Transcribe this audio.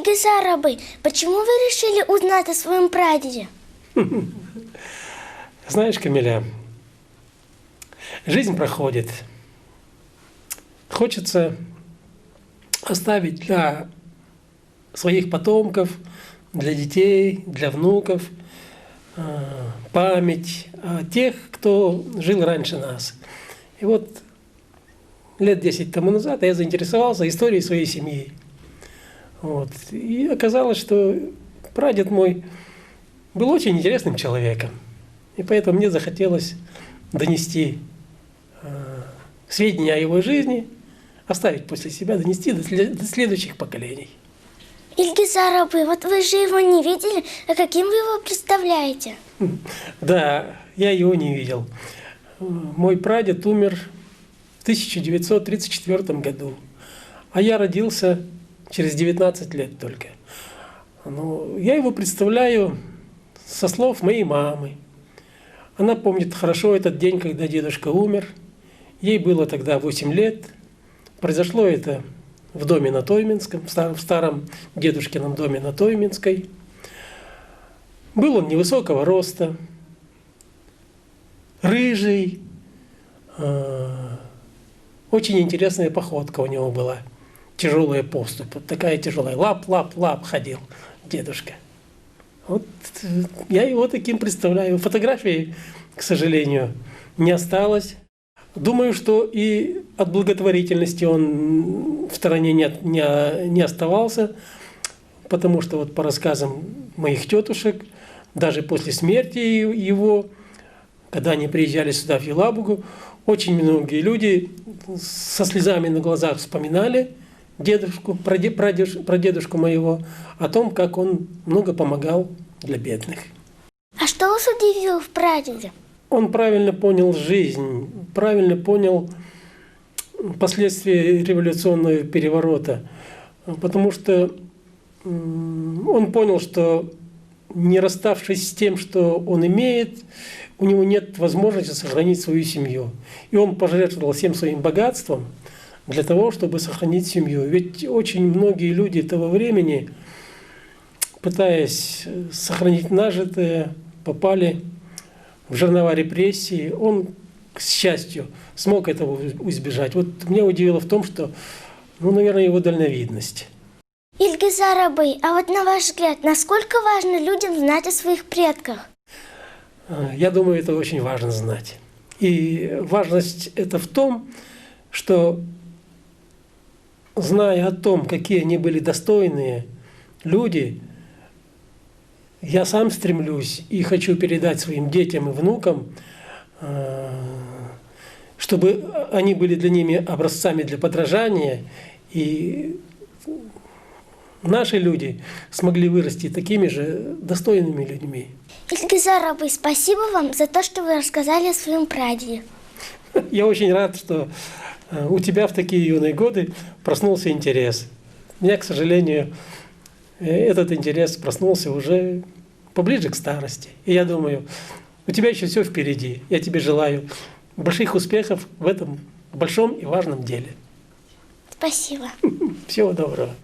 Ильгизар Абый, почему вы решили узнать о своем прадеде? Знаешь, Камиля, жизнь проходит. Хочется оставить для своих потомков, для детей, для внуков память о тех, кто жил раньше нас. И вот лет 10 тому назад я заинтересовался историей своей семьи. Вот. И оказалось, что прадед мой был очень интересным человеком. И поэтому мне захотелось донести сведения о его жизни, оставить после себя, донести до следующих поколений. Ильгизар Абый, вот вы же его не видели, а каким вы его представляете? Да, я его не видел. Мой прадед умер в 1934 году, а я родился через 19 лет только. Но я его представляю со слов моей мамы. Она помнит хорошо этот день, когда дедушка умер. Ей было тогда 8 лет. Произошло это в доме на Тойминском, в старом дедушкином доме на Тойминской. Был он невысокого роста, рыжий, очень интересная походка у него была, тяжелая поступь, вот такая тяжелая, лап ходил дедушка. Вот я его таким представляю. Фотографии, к сожалению, не осталось. Думаю, что и от благотворительности он в стороне не оставался, потому что вот по рассказам моих тетушек, даже после смерти его, когда они приезжали сюда, в Елабугу, очень многие люди со слезами на глазах вспоминали дедушку, прадедушку моего, о том, как он много помогал для бедных. А что вас удивило в прадеде? Он правильно понял жизнь, правильно понял последствия революционного переворота, потому что он понял, что не расставшись с тем, что он имеет, у него нет возможности сохранить свою семью. И он пожертвовал всем своим богатством для того, чтобы сохранить семью. Ведь очень многие люди того времени, пытаясь сохранить нажитое, попали в жернова репрессий. Он, к счастью, смог этого избежать. Вот меня удивило в том, что, наверное, его дальновидность. Ильгизар Абый, а вот на ваш взгляд, насколько важно людям знать о своих предках? Я думаю, это очень важно знать. И важность это в том, что, зная о том, какие они были достойные люди, я сам стремлюсь и хочу передать своим детям и внукам, чтобы они были для ними образцами для подражания, и наши люди смогли вырасти такими же достойными людьми. Ильгизар Абый, спасибо вам за то, что вы рассказали о своем прадеде. Я очень рад, что у тебя в такие юные годы проснулся интерес. У меня, к сожалению, этот интерес проснулся уже поближе к старости. И я думаю, у тебя еще все впереди. Я тебе желаю больших успехов в этом большом и важном деле. Спасибо. Всего доброго.